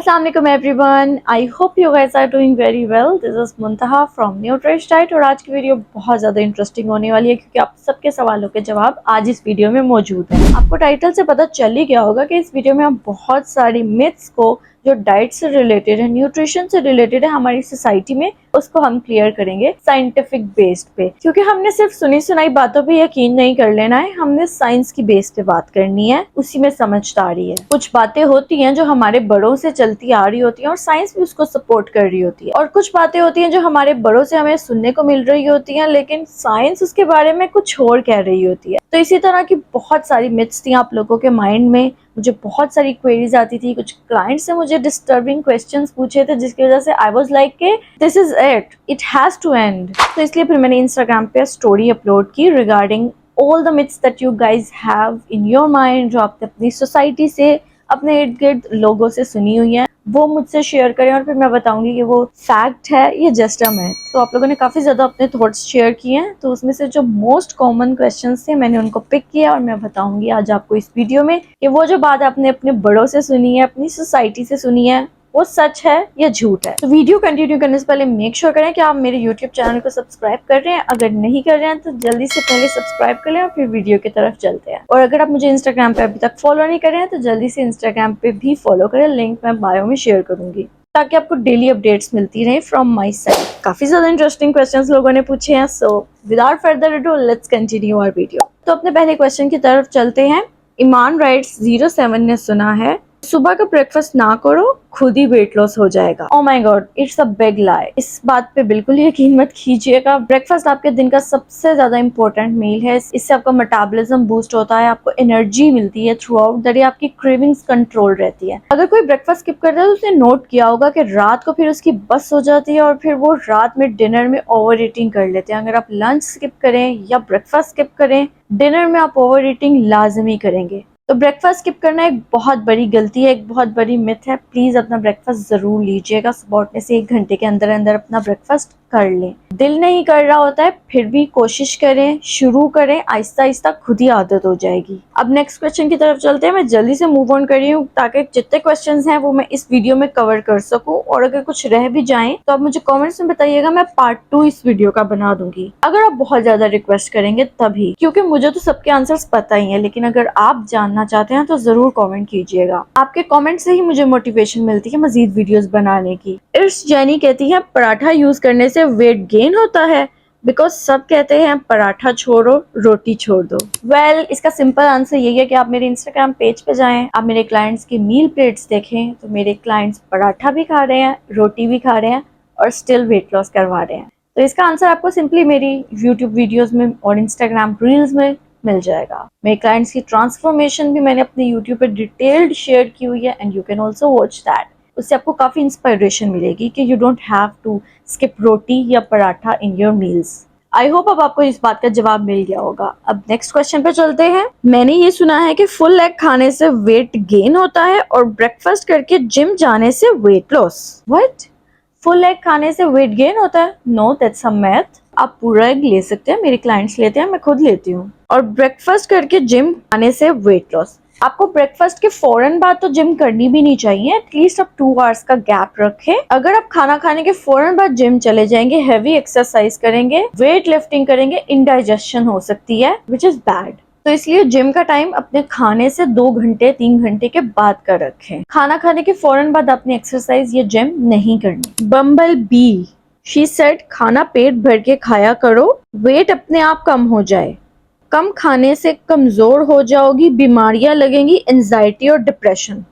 अस्सलाम वालेकुम everyone, I hope you guys are doing very well. This is Muntaha from Nutrish Diet और आज की वीडियो बहुत ज़्यादा इंटरेस्टिंग होने वाली है क्योंकि आप सबके सवालों के जवाब आज इस वीडियो में मौजूद हैं। आपको टाइटल से पता चल ही गया होगा कि इस वीडियो में हम बहुत सारी मिथ्स को जो डाइट से रिलेटेड है, न्यूट्रिशन से रिलेटेड है हमारी सोसाइटी में, उसको हम क्लियर करेंगे साइंटिफिक बेस्ड पे। क्योंकि हमने सिर्फ सुनी सुनाई बातों पे यकीन नहीं कर लेना है, हमने साइंस की बेस पे बात करनी है, उसी में समझदारी है। कुछ बातें होती हैं जो हमारे बड़ों से चलती आ रही होती हैं और साइंस भी उसको सपोर्ट कर रही होती है, और कुछ बातें होती हैं जो हमारे बड़ों से हमें सुनने को मिल रही होती हैं लेकिन साइंस उसके बारे में कुछ और कह रही होती है। तो इसी तरह की बहुत सारी मिथ्स थी आप लोगों के माइंड में। मुझे बहुत सारी क्वेरीज आती थी, कुछ क्लाइंट्स ने मुझे डिस्टर्बिंग क्वेश्चंस पूछे थे जिसकी वजह से आई वाज लाइक के this is it has to end. तो इसलिए फिर मैंने इंस्टाग्राम पे स्टोरी अपलोड की regarding all the myths that you guys have in your mind, जो आपने अपनी सोसाइटी से, अपने इर्द गिर्द लोगों से सुनी हुई है, वो मुझसे शेयर करें और फिर मैं बताऊंगी कि वो फैक्ट है या जस्ट अ मिथ। तो आप लोगों ने काफी ज्यादा अपने थॉट्स शेयर किए हैं, तो उसमें से जो मोस्ट कॉमन क्वेश्चंस थे मैंने उनको पिक किया और मैं बताऊंगी आज आपको इस वीडियो में कि वो जो बात आपने अपने बड़ों से सुनी है, अपनी सोसाइटी से सुनी है, वो सच है या झूठ है। तो वीडियो कंटिन्यू करने से पहले मेक श्योर करें कि आप मेरे यूट्यूब चैनल को सब्सक्राइब कर रहे हैं। अगर नहीं कर रहे हैं तो जल्दी से पहले सब्सक्राइब कर लें और फिर वीडियो की तरफ चलते हैं। और अगर आप मुझे इंस्टाग्राम पे अभी तक फॉलो नहीं कर रहे हैं तो जल्दी से इंस्टाग्राम पे भी फॉलो करें, लिंक मैं बायो में शेयर करूंगी ताकि आपको डेली अपडेट्स मिलती रहे फ्रॉम माई साइड। काफी ज्यादा इंटरेस्टिंग क्वेश्चंस लोगों ने पूछे हैं, so without further ado let's continue our video. तो अपने पहले क्वेश्चन की तरफ चलते हैं। ईमान राइट्स 07 ने सुना है, सुबह का ब्रेकफास्ट ना करो खुद ही वेट लॉस हो जाएगा। Oh my God, it's a big lie. इस बात पे बिल्कुल यकीन मत कीजिएगा। ब्रेकफास्ट आपके दिन का सबसे ज्यादा इंपॉर्टेंट मील है। इससे आपका मेटाबॉलिज्म बूस्ट होता है, आपको एनर्जी मिलती है थ्रू आउट द डे, आपकी क्रेविंग्स कंट्रोल रहती है। अगर कोई ब्रेकफास्ट स्किप करता है तो उसने नोट किया होगा कि रात को फिर उसकी बस हो जाती है और फिर वो रात में डिनर में ओवर ईटिंग कर लेते हैं। अगर आप लंच स्किप करें या ब्रेकफास्ट स्किप करें, डिनर में आप ओवर ईटिंग लाजमी करेंगे। तो ब्रेकफास्ट स्किप करना एक बहुत बड़ी गलती है, एक बहुत बड़ी मिथ है। प्लीज अपना ब्रेकफास्ट जरूर लीजिएगा। सुबह उठने से 1 घंटे के अंदर अंदर अपना ब्रेकफास्ट कर लें। दिल नहीं कर रहा होता है फिर भी कोशिश करें, शुरू करें, आहिस्ता आहिस्ता खुद ही आदत हो जाएगी। अब नेक्स्ट क्वेश्चन की तरफ चलते हैं। मैं जल्दी से मूव ऑन कर रही हूँ ताकि जितने क्वेश्चंस हैं वो मैं इस वीडियो में कवर कर सकूं, और अगर कुछ रह भी जाएं तो आप मुझे कमेंट्स में बताइएगा, मैं पार्ट 2 इस वीडियो का बना दूंगी। अगर आप बहुत ज्यादा रिक्वेस्ट करेंगे तभी, क्योंकि मुझे तो सबके आंसर्स पता ही है, लेकिन अगर आप जानना चाहते हैं तो जरूर कमेंट कीजिएगा। आपके कमेंट से ही मुझे मोटिवेशन मिलती है मजीद वीडियोस बनाने की। इर्स जैनी कहती है पराठा यूज करने से वेट गेन होता है, बिकॉज सब कहते हैं पराठा छोड़ो रोटी छोड़ दो। वेल, इसका सिंपल आंसर यही है कि आप मेरे इंस्टाग्राम पेज पे जाएं, आप मेरे क्लाइंट्स की मील प्लेट्स देखें तो मेरे क्लाइंट्स पराठा भी खा रहे हैं, रोटी भी खा रहे हैं और स्टिल वेट लॉस करवा रहे हैं। तो इसका आंसर आपको सिंपली मेरी यूट्यूब वीडियोज में और इंस्टाग्राम रील्स में मिल जाएगा। मेरे क्लाइंट्स की ट्रांसफॉर्मेशन भी मैंने अपने यूट्यूब पे डिटेल्ड शेयर की हुई है and you can also watch that. उससे आपको काफी इंस्पिरेशन मिलेगी कि you don't have to skip roti या paratha in your meals. I hope अब आपको इस बात का जवाब मिल गया होगा। अब नेक्स्ट क्वेश्चन पे चलते हैं। मैंने ये सुना है कि फुल एग खाने से वेट गेन होता है और ब्रेकफास्ट करके जिम जाने से weight loss. What? Full egg खाने से वेट गेन होता है? No, that's a myth. आप पूरा एग ले सकते हैं, मेरे क्लाइंट्स लेते हैं, मैं खुद लेती हूँ। और ब्रेकफास्ट करके जिम आने से वेट लॉस, आपको ब्रेकफास्ट के फौरन बाद तो जिम करनी भी नहीं चाहिए। एटलीस्ट आप 2 आवर्स का गैप रखें। अगर आप खाना खाने के फौरन बाद जिम चले जाएंगे, हैवी एक्सरसाइज करेंगे, वेट लिफ्टिंग करेंगे, इंडाइजेशन हो सकती है विच इज बैड। तो इसलिए जिम का टाइम अपने खाने से 2 घंटे 3 घंटे के बाद का रखें। खाना खाने के फौरन बाद अपनी एक्सरसाइज या जिम नहीं करनी। बम्बल बी, शी सेड खाना पेट भर के खाया करो, वेट अपने आप कम हो जाए। कम खाने से कमजोर हो जाओगी, बीमारियां लगेंगी, एंजाइटी और depression.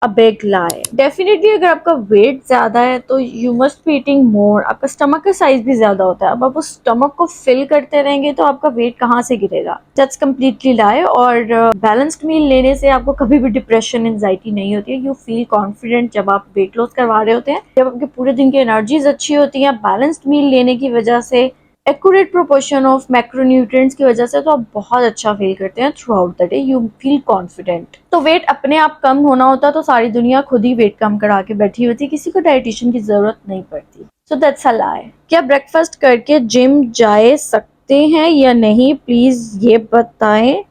A big lie. Definitely अगर आपका वेट ज्यादा है तो यू मस्ट बी ईटिंग मोर। आपका स्टमक का साइज भी ज्यादा होता है। अब आप उस स्टमक को फिल करते रहेंगे तो आपका वेट कहाँ से गिरेगा? दैट्स कम्प्लीटली लाई। और बैलेंस्ड मील लेने से आपको कभी भी डिप्रेशन, एंजाइटी नहीं होती है। यू फील कॉन्फिडेंट जब आप वेट लॉस करवा रहे होते हैं, जब आपके पूरे दिन की एनर्जीज अच्छी होती है। बैलेंस्ड मील लेने की वजह से, एक्यूरेट प्रोपोर्शन ऑफ मैक्रोन्यूट्रिएंट्स की वजह से तो आप बहुत अच्छा फील करते हैं through out the day. You feel confident. तो वेट अपने आप कम होना होता तो सारी दुनिया खुद ही वेट कम करा के बैठी होती, किसी को डाइटिशियन की जरूरत नहीं पड़ती। सो दैट्स अ लाई। क्या ब्रेकफास्ट करके जिम जा सकते हैं या नहीं, प्लीज ये बताएं।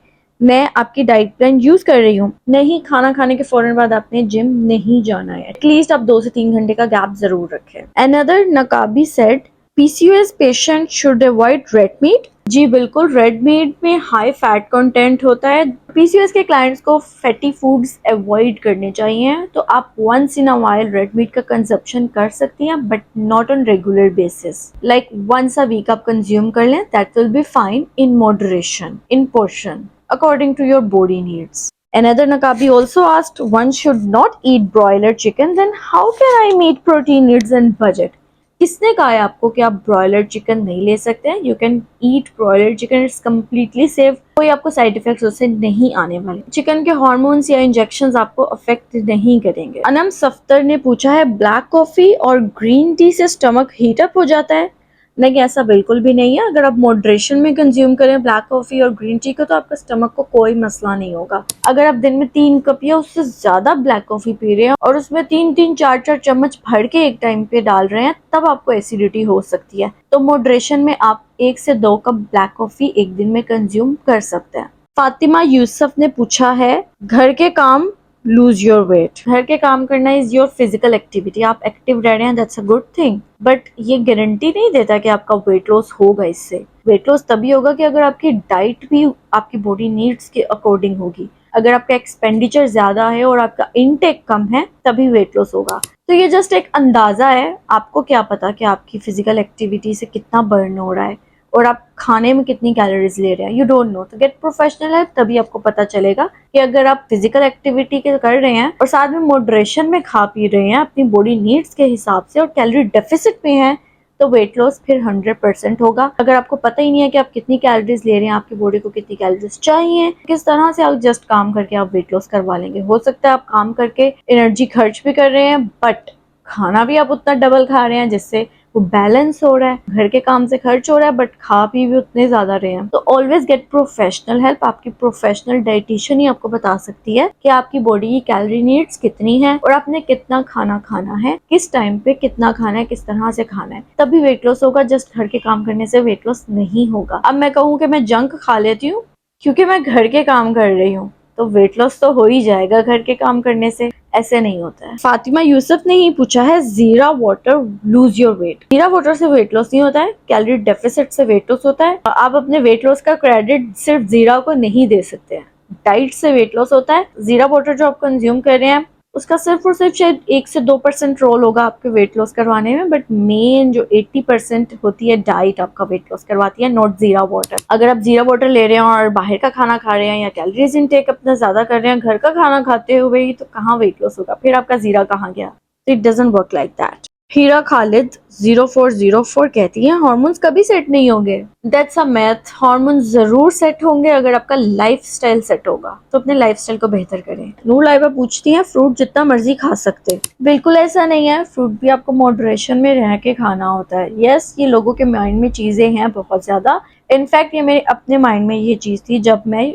मैं आपकी डाइट प्लान यूज कर रही हूँ। नहीं, खाना खाने के फौरन बाद आपने जिम नहीं जाना है। एटलीस्ट आप 2 से 3 घंटे का गैप जरूर रखें। Another Naqabi said PCOS patient should avoid red meat. जी बिल्कुल, रेड मीट में हाई फैट कंटेंट होता है। PCOS के क्लाइंट्स को फैटी फूड्स अवॉइड करने चाहिए। तो आप once in a while red meat का कंजप्शन कर सकती हैं, but not on regular basis. Like once a week आप कंज्यूम कर लें, that will be fine in moderation, in portion, according to your body needs. Another Nakabi also asked, one should not eat broiler chicken, then how can I meet protein needs and budget? किसने कहा है आपको कि आप broiler chicken नहीं ले सकते हैं? You can eat broiler chicken, it's completely safe. कोई आपको साइड इफेक्ट्स उससे नहीं आने वाले। चिकन के हार्मोन्स या इंजेक्शंस आपको अफेक्ट नहीं करेंगे। अनम सफ्तर ने पूछा है, ब्लैक कॉफी और ग्रीन टी से स्टमक हीट अप हो जाता है? नहीं, ऐसा बिल्कुल भी नहीं है। अगर आप मॉडरेशन में कंज्यूम करें ब्लैक कॉफी और ग्रीन टी को, तो आपका स्टमक को कोई मसला नहीं होगा। अगर आप दिन में 3 कप या उससे ज्यादा ब्लैक कॉफी पी रहे हैं और उसमें 3-3, 4-4 चम्मच भर के एक टाइम पे डाल रहे हैं, तब आपको एसिडिटी हो सकती है। तो मॉडरेशन में आप 1 से 2 कप ब्लैक कॉफी एक दिन में कंज्यूम कर सकते हैं। फातिमा यूसुफ ने पूछा है, घर के काम लूज योर वेट। घर के काम करना इज योर फिजिकल एक्टिविटी। आप एक्टिव रह रहे हैं, that's a good thing, but ये गारंटी नहीं देता कि आपका वेट लॉस होगा। इससे वेट लॉस तभी होगा कि अगर आपकी डाइट भी आपकी बॉडी नीड्स के अकॉर्डिंग होगी। अगर आपका एक्सपेंडिचर ज्यादा है और आपका इनटेक कम है, तभी वेट लॉस होगा। तो ये जस्ट एक अंदाजा है। आपको क्या पता कि आपकी फिजिकल एक्टिविटी से कितना बर्न हो रहा है और आप खाने में कितनी कैलोरीज ले रहे हैं। You don't know. तो गेट प्रोफेशनल हेल्प, तभी आपको पता चलेगा कि अगर आप फिजिकल एक्टिविटी के कर रहे हैं और साथ में मॉडरेशन में खा पी रहे हैं अपनी बॉडी नीड्स के हिसाब से और कैलोरी डेफिसिट में है, तो वेट लॉस फिर 100% होगा। अगर आपको पता ही नहीं है कि आप कितनी कैलोरीज ले रहे हैं, आपकी बॉडी को कितनी कैलोरीज चाहिए, किस तरह से आप जस्ट काम करके आप वेट लॉस करवा लेंगे। हो सकता है आप काम करके एनर्जी खर्च भी कर रहे हैं, बट खाना भी आप उतना डबल खा रहे हैं जिससे वो बैलेंस हो रहा है। घर के काम से खर्च हो रहा है, बट खा पी भी उतने ज्यादा रहे हैं। तो ऑलवेज गेट प्रोफेशनल हेल्प। आपकी प्रोफेशनल डाइटिशियन ही आपको बता सकती है कि आपकी बॉडी की कैलोरी नीड्स कितनी है और आपने कितना खाना खाना है, किस टाइम पे कितना खाना है, किस तरह से खाना है, तभी वेट लॉस होगा। जस्ट घर के काम करने से वेट लॉस नहीं होगा। अब मैं कहूँ कि मैं जंक खा लेती हूँ क्योंकि मैं घर के काम कर रही हूँ, तो वेट लॉस तो हो ही जाएगा घर के काम करने से। ऐसे नहीं होता है। फातिमा यूसुफ ने ही पूछा है, जीरा वाटर लूज योर वेट। जीरा वाटर से वेट लॉस नहीं होता है, कैलोरी डेफिसिट से वेट लॉस होता है। आप अपने वेट लॉस का क्रेडिट सिर्फ जीरा को नहीं दे सकते हैं, डाइट से वेट लॉस होता है। जीरा वाटर जो आप कंज्यूम कर रहे हैं, उसका सिर्फ और सिर्फ शायद 1 से 2% रोल होगा आपके वेट लॉस करवाने में, बट मेन जो 80% होती है डाइट आपका वेट लॉस करवाती है, नॉट जीरा वाटर। अगर आप जीरा वाटर ले रहे हैं और बाहर का खाना खा रहे हैं या कैलोरीज इनटेक अपना ज्यादा कर रहे हैं घर का खाना खाते हुए ही, तो कहाँ वेट लॉस होगा? फिर आपका जीरा कहाँ गया? तो it doesn't work like that. Heera Khalid 0404 कहती है, हार्मोन्स कभी सेट नहीं होंगे। That's a myth. हार्मोन्स जरूर सेट होंगे अगर आपका लाइफस्टाइल सेट होगा। तो अपने लाइफस्टाइल को बेहतर करें। नूर लाइबा पूछती है, फ्रूट जितना मर्जी खा सकते? बिल्कुल ऐसा नहीं है। फ्रूट भी आपको मॉडरेशन में रह के खाना होता है। यस, ये लोगों के माइंड में चीजें हैं बहुत ज्यादा। इनफैक्ट ये मेरे अपने माइंड में ये चीज थी जब मैं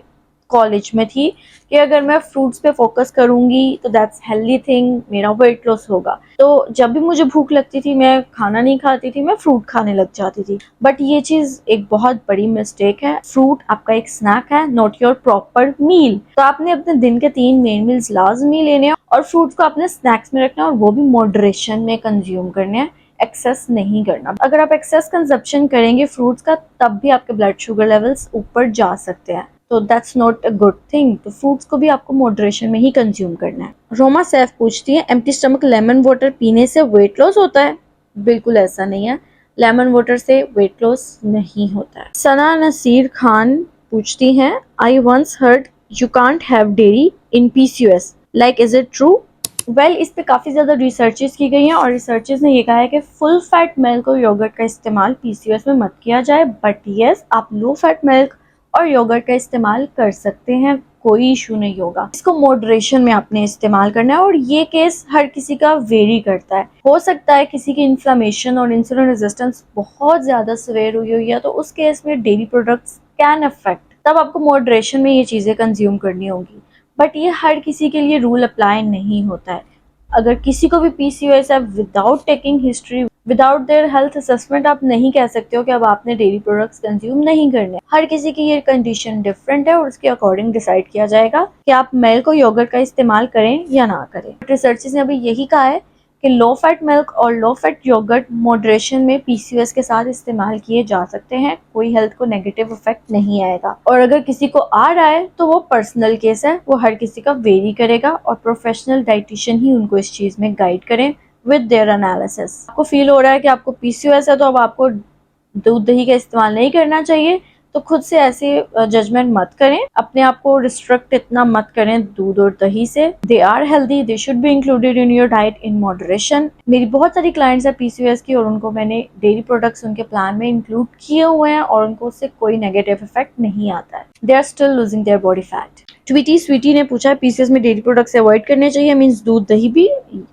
कॉलेज में थी कि अगर मैं फ्रूट्स पे फोकस करूंगी तो दैट्स हेल्दी थिंग, मेरा वेट लॉस होगा। तो जब भी मुझे भूख लगती थी, मैं खाना नहीं खाती थी, मैं फ्रूट खाने लग जाती थी। बट ये चीज एक बहुत बड़ी मिस्टेक है। फ्रूट आपका एक स्नैक है, नॉट योर प्रॉपर मील। तो आपने अपने दिन के 3 मेन मील्स लाजमी लेने हैं और फ्रूट्स को अपने स्नैक्स में रखना है और वो भी मॉडरेशन में कंज्यूम करने हैं, एक्सेस नहीं करना। अगर आप एक्सेस कंजप्शन करेंगे फ्रूट्स का, तब भी आपके ब्लड शुगर लेवल्स ऊपर जा सकते हैं। तो that's not a good thing. तो फ्रूट्स को भी आपको मॉडरेशन में ही कंज्यूम करना है। रोमा सैफ पूछती है, एम्प्टी स्टमक लेमन वाटर पीने से वेट लॉस होता है? बिल्कुल ऐसा नहीं है। लेमन वाटर से वेट लॉस नहीं होता है। सना नसीर खान पूछती हैं, I once heard you can't have dairy in PCOS, like is it true? Well, इस पे काफी ज्यादा रिसर्चेस की गई हैं और रिसर्चेस ने ये कहा है कि फुल फैट मिल्क और योगर्ट का इस्तेमाल PCOS में मत किया जाए। बट यस, आप लो फैट मिल्क और योगर्ट का इस्तेमाल कर सकते हैं, कोई इशू नहीं होगा। इसको मॉडरेशन में आपने इस्तेमाल करना है और ये केस हर किसी का वेरी करता है। हो सकता है किसी की इन्फ्लेमेशन और इंसुलिन रेजिस्टेंस बहुत ज्यादा सिवियर हुई है, तो उस केस में डेयरी प्रोडक्ट्स कैन अफेक्ट, तब आपको मॉडरेशन में ये चीजें कंज्यूम करनी होगी। बट ये हर किसी के लिए रूल अप्लाई नहीं होता है। अगर किसी को भी PCOS है without taking history, without their health assessment आप नहीं कह सकते हो कि अब आपने डेयरी प्रोडक्ट्स कंज्यूम नहीं करने। हर किसी की ये कंडीशन डिफरेंट है और उसके अकॉर्डिंग डिसाइड किया जाएगा कि आप मिल्क और योगर्ट का इस्तेमाल करें या ना करें। रिसर्चर्स ने अभी यही कहा है कि लो फैट मिल्क और लो फैट योगर्ट मॉडरेशन में पीसीओएस के साथ इस्तेमाल किए जा सकते हैं, कोई हेल्थ को नेगेटिव इफेक्ट नहीं आएगा। और अगर किसी को आ रहा है तो वो पर्सनल केस है, वो हर किसी का वेरी करेगा और प्रोफेशनल डाइटिशियन ही उनको इस चीज में गाइड करें विद देयर एनालिसिस। आपको फील हो रहा है कि आपको पीसीओएस है तो अब आपको दूध दही का इस्तेमाल नहीं करना चाहिए, तो खुद से ऐसे जजमेंट मत करें, अपने आप को रिस्ट्रिक्ट इतना मत करें दूध और दही से। They are healthy, they should be included in your diet in moderation. मेरी बहुत सारी क्लाइंट्स है पीसीओएस की और उनको मैंने डेयरी प्रोडक्ट्स उनके प्लान में इंक्लूड किए हुए हैं और उनको उससे कोई नेगेटिव इफेक्ट नहीं आता है। They are still losing their body fat. Tweety Sweety ने पूछा है पीसीओएस में डेयरी प्रोडक्ट्स अवॉइड करने चाहिए, मींस दूध दही भी।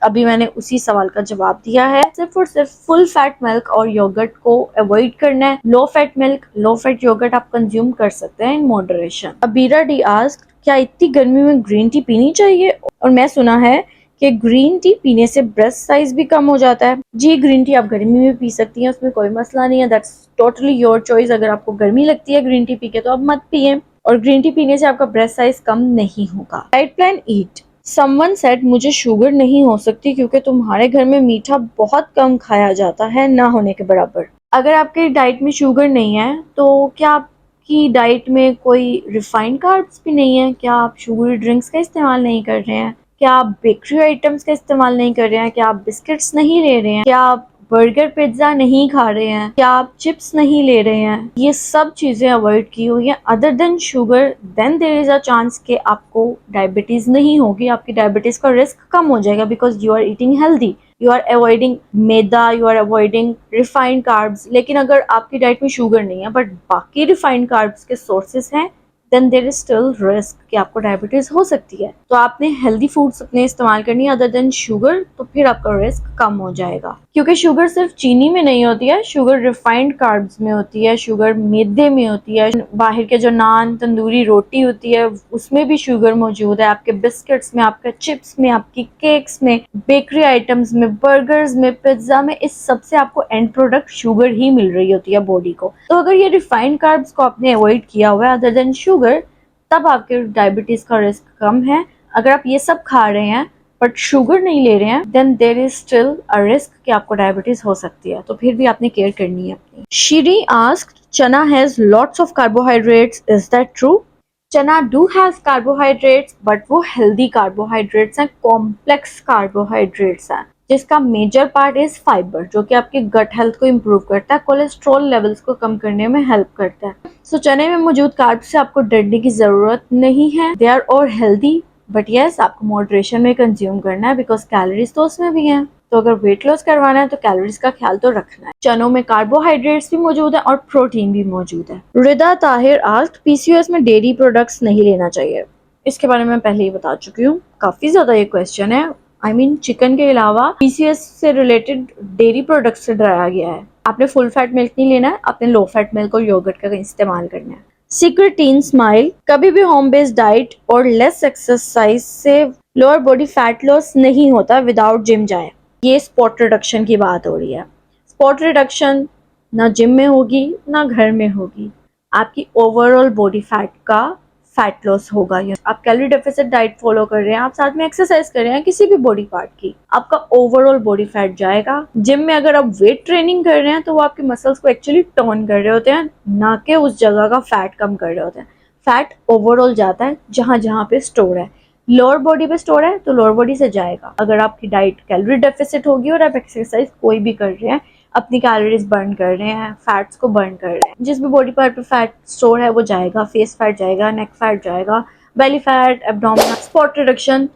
अभी मैंने उसी सवाल का जवाब दिया है, सिर्फ और सिर्फ फुल फैट मिल्क और योगर्ट को अवॉइड करना है। Low fat milk, low fat yoghurt आप कंज्यूम कर सकते हैं in moderation. Abeera D asked, क्या इतनी गर्मी में ग्रीन टी पीनी चाहिए? और मैं सुना है कि ग्रीन टी पीने से ब्रेस्ट साइज भी कम हो जाता है। जी, ग्रीन टी आप गर्मी में पी सकती हैं, उसमें कोई मसला नहीं है, दैट्स टोटली योर चॉइस। अगर आपको गर्मी लगती है ग्रीन टी पी के तो आप मत पिए, और ग्रीन टी पीने से आपका ब्रेस्ट साइज कम नहीं होगा। डाइट प्लान ईट। समवन सेड, मुझे शुगर नहीं हो सकती क्योंकि तुम्हारे घर में मीठा बहुत कम खाया जाता है, ना होने के बराबर। अगर आपके डाइट में शुगर नहीं है तो क्या आपकी डाइट में कोई रिफाइंड कार्ब्स भी नहीं है? क्या आप शुगरी ड्रिंक्स का इस्तेमाल नहीं कर रहे हैं? क्या आप बेकरी आइटम्स का इस्तेमाल नहीं कर रहे हैं? क्या आप बिस्किट्स नहीं ले रहे हैं? क्या आप बर्गर पिज्जा नहीं खा रहे हैं? क्या आप चिप्स नहीं ले रहे हैं? ये सब चीजें अवॉइड की हुई है other than sugar, then there is a chance कि आपको डायबिटीज नहीं होगी, आपकी डायबिटीज का रिस्क कम हो जाएगा because you are eating healthy, you are avoiding maida, you are avoiding refined carbs. लेकिन अगर आपकी डाइट में शुगर नहीं है बट बाकी रिफाइंड कार्ब्स के सोर्सेज हैं, then there is still risk कि आपको डायबिटीज हो सकती है। तो आपने हेल्दी फूड्स अपने इस्तेमाल करनी है अदर देन शुगर, तो फिर आपका रिस्क कम हो जाएगा। क्योंकि शुगर सिर्फ चीनी में नहीं होती है, शुगर रिफाइंड कार्ब्स में होती है, शुगर मैदे में होती है, बाहर के जो नान तंदूरी रोटी होती है उसमें भी शुगर मौजूद है, आपके बिस्किट्स में, आपके चिप्स में, आपकी केक्स में, बेकरी आइटम्स में, बर्गर्स में, पिज्जा में, इस सबसे आपको एंड प्रोडक्ट शुगर ही मिल रही होती है बॉडी को। तो अगर ये रिफाइंड कार्ब्स को आपने अवॉइड किया हुआ है अदर देन शुगर, तब आपके डायबिटीज का रिस्क कम है। अगर आप ये सब खा रहे हैं बट शुगर नहीं ले रहे हैं, then there is still a risk कि आपको डायबिटीज हो सकती है, तो फिर भी आपने केयर करनी है अपनी। शीरी आस्क्ड, चना has lots of carbohydrates, is that true? चना डू हैज कार्बोहाइड्रेट्स बट वो हेल्दी कार्बोहाइड्रेट्स हैं, कॉम्प्लेक्स कार्बोहाइड्रेट्स हैं, जिसका मेजर पार्ट इज फाइबर, जो कि आपकी गट हेल्थ को इम्प्रूव करता है, कोलेस्ट्रॉल लेवल्स को कम करने में हेल्प करता है। सो चने में मौजूद कार्ब्स से आपको डरने की जरूरत नहीं है, दे आर और हेल्दी, बट यस आपको मॉडरेशन में कंज्यूम करना है बिकॉज कैलोरीज तो उसमें भी हैं। तो अगर वेट लॉस करवाना है तो कैलोरीज का ख्याल तो रखना है। चनों में कार्बोहाइड्रेट्स भी मौजूद है और प्रोटीन भी मौजूद है। रिदा ताहिर आस्क्ड, पीसीओएस में डेयरी प्रोडक्ट्स नहीं लेना चाहिए। इसके बारे में पहले ही बता चुकी हूँ, काफी ज्यादा ये क्वेश्चन है। आई मीन चिकन के अलावा पीसीओएस से रिलेटेड डेयरी प्रोडक्ट्स से डराया गया है। आपने फुल फैट मिल्क नहीं लेना है, आपने लो फैट मिल्क और योगर्ट का इस्तेमाल करना है। सीक्रेट टीन स्माइल, कभी भी होम बेस्ड डाइट और लेस एक्सरसाइज से लोअर बॉडी फैट लॉस नहीं होता विदाउट जिम जाए। ये स्पॉट रिडक्शन की बात हो रही है। स्पॉट रिडक्शन ना जिम में होगी ना घर में होगी, आपकी ओवरऑल बॉडी फैट का फैट लॉस होगा। आप कैलोरी डेफिसिट डाइट फॉलो कर रहे हैं, आप साथ में एक्सरसाइज कर रहे हैं किसी भी बॉडी पार्ट की, आपका ओवरऑल बॉडी फैट जाएगा। जिम में अगर आप वेट ट्रेनिंग कर रहे हैं तो वो आपके मसल्स को एक्चुअली टर्न कर रहे होते हैं, ना कि उस जगह का फैट कम कर रहे होते हैं। फैट ओवरऑल जाता है जहां जहां पे स्टोर है। लोअर बॉडी पे स्टोर है तो लोअर बॉडी से जाएगा। अगर आपकी डाइट कैलोरी डेफिसिट होगी और आप एक्सरसाइज कोई भी कर रहे हैं, अपनी कैलोरीज बर्न कर रहे हैं, फैट्स को बर्न कर रहे हैं, जिस भी बॉडी पार्ट पे फैट स्टोर है वो जाएगा। फेस फैट जाएगा, नेक फैट जाएगा, belly fat, abdominal. Spot reduction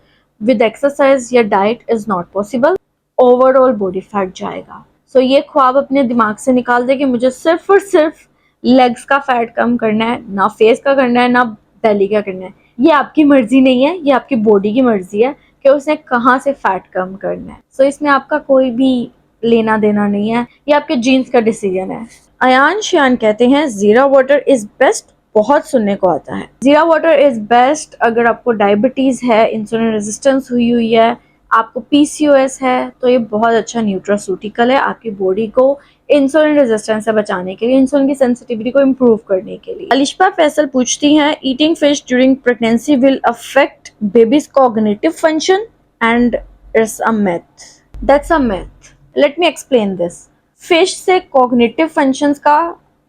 with exercise या diet is not possible, overall body fat जाएगा। सो ये ख्वाब अपने दिमाग से निकाल दे कि मुझे सिर्फ और सिर्फ लेग्स का फैट कम करना है, ना फेस का करना है, ना बेली का करना है। ये आपकी मर्जी नहीं है, ये आपकी बॉडी की मर्जी है कि उसने कहाँ से फैट कम करना है। सो इसमें आपका कोई भी लेना देना नहीं है, ये आपके जीन्स का डिसीजन है। अयान शियान कहते हैं जीरा वाटर इज बेस्ट, बहुत सुनने को आता है। जीरा वाटर इज बेस्ट अगर आपको डायबिटीज है, इंसुलिन रेजिस्टेंस हुई है, आपको पीसीओएस है तो ये बहुत अच्छा न्यूट्रास्यूटिकल है आपकी बॉडी को इंसुलिन रेजिस्टेंस से बचाने के लिए, इंसुलिन की सेंसिटिविटी को इम्प्रूव करने के लिए। अलिशा फैसल पूछती हैं, eating fish during pregnancy will affect babies cognitive function and it's a myth. That's a myth. Let me explain this. Fish से कॉग्निटिव फंक्शंस का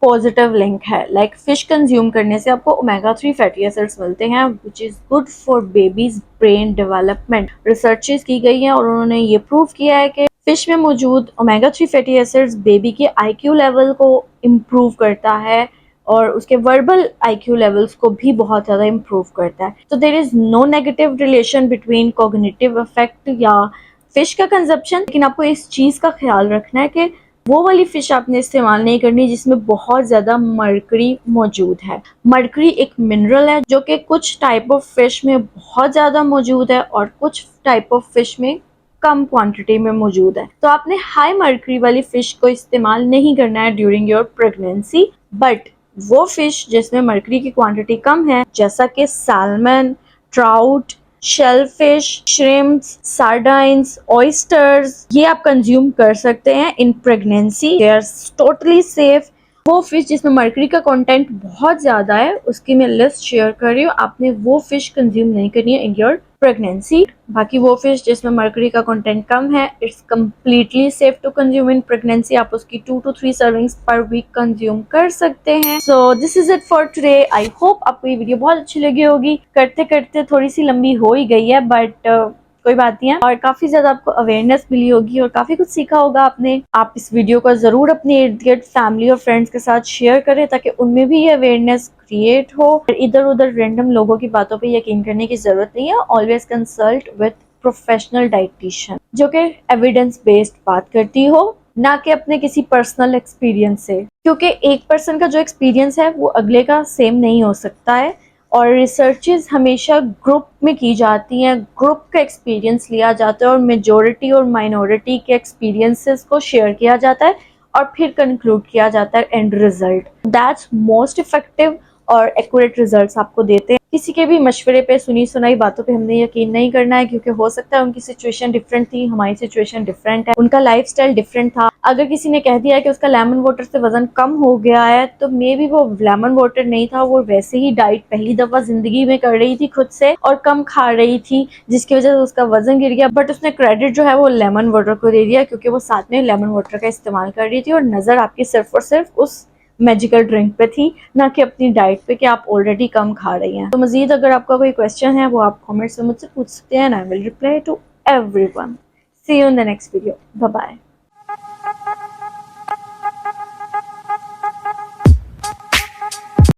पॉजिटिव लिंक है। लाइक फिश कंज्यूम करने से आपको ओमेगा 3 फैटी एसिड्स मिलते हैं which is good for babies brain development. Researches की गई हैं और उन्होंने ये प्रूव किया है कि फिश में मौजूद ओमेगा 3 फैटी एसिड्स बेबी के आईक्यू लेवल को इम्प्रूव करता है और उसके वर्बल आईक्यू लेवल्स को भी बहुत ज़्यादा इम्प्रूव करता है। तो there is no negative relation between cognitive effect या फिश का कंजप्शन, लेकिन आपको इस चीज़ का ख्याल रखना है कि वो वाली फिश आपने इस्तेमाल नहीं करनी जिसमें बहुत ज़्यादा मर्करी मौजूद है। मर्करी एक मिनरल है जो कि कुछ टाइप ऑफ फिश में बहुत ज़्यादा मौजूद है और कुछ टाइप ऑफ फिश में कम क्वांटिटी में मौजूद है। तो आपने हाई मर्करी वाली फिश को इस्तेमाल नहीं करना है ड्यूरिंग योर प्रेगनेंसी, बट वो फिश जिसमें मर्करी की क्वांटिटी कम है जैसा कि salmon, trout, shellfish, shrimps, sardines, oysters, ये आप कंज्यूम कर सकते हैं in pregnancy. They are totally safe. वो फिश जिसमें मर्करी का कंटेंट बहुत ज्यादा है उसकी मैं लिस्ट शेयर कर रही हूँ, आपने वो फिश कंज्यूम नहीं करनी है इन योर प्रेगनेंसी। बाकी वो फिश जिसमें मर्करी का कंटेंट कम है, it's completely safe to consume in pregnancy. आप उसकी 2 to 3 servings per week consume कर सकते हैं। So this is it for today. I hope आपको ये वीडियो बहुत अच्छी लगी होगी। करते करते थोड़ी सी लंबी हो ही गई है, बट कोई बात नहीं है, और काफी ज्यादा आपको अवेयरनेस मिली होगी और काफी कुछ सीखा होगा आपने। आप इस वीडियो को जरूर अपने इर्द गिर्द फैमिली और फ्रेंड्स के साथ शेयर करें ताकि उनमें भी ये अवेयरनेस क्रिएट हो। इधर उधर रैंडम लोगों की बातों पे यकीन करने की जरूरत नहीं है। Always consult with professional dietitian जो कि एविडेंस बेस्ड बात करती हो, ना कि अपने किसी पर्सनल एक्सपीरियंस से, क्योंकि एक पर्सन का जो एक्सपीरियंस है वो अगले का सेम नहीं हो सकता है। और रिसर्चेस हमेशा ग्रुप में की जाती हैं, ग्रुप का एक्सपीरियंस लिया जाता है और मेजॉरिटी और माइनॉरिटी के एक्सपीरियंसेस को शेयर किया जाता है और फिर कंक्लूड किया जाता है and result. That's most effective और एक्यूरेट रिजल्ट्स आपको देते हैं। किसी के भी मशवरे पे, सुनी सुनाई बातों पे हमने यकीन नहीं करना है, क्योंकि हो सकता है उनकी सिचुएशन डिफरेंट थी, हमारी सिचुएशन डिफरेंट है, उनका लाइफस्टाइल डिफरेंट था। अगर किसी ने कह दिया है कि उसका लेमन वाटर से वजन कम हो गया है, तो मे बी वो लेमन वाटर नहीं था, वो वैसे ही डाइट पहली दफा जिंदगी में कर रही थी खुद से और कम खा रही थी जिसकी वजह से उसका वजन गिर गया। बट उसने क्रेडिट जो है वो लेमन वाटर को दे दिया क्योंकि वो साथ में लेमन वाटर का इस्तेमाल कर रही थी और नजर आपकी सिर्फ और सिर्फ उस मैजिकल ड्रिंक पे थी, ना कि अपनी डाइट पे कि आप ऑलरेडी कम खा रही हैं। तो मजीद अगर आपका कोई क्वेश्चन है वो आप कमेंट्स में मुझसे पूछ सकते हैं, I will reply to everyone. See you in the next video. Bye bye.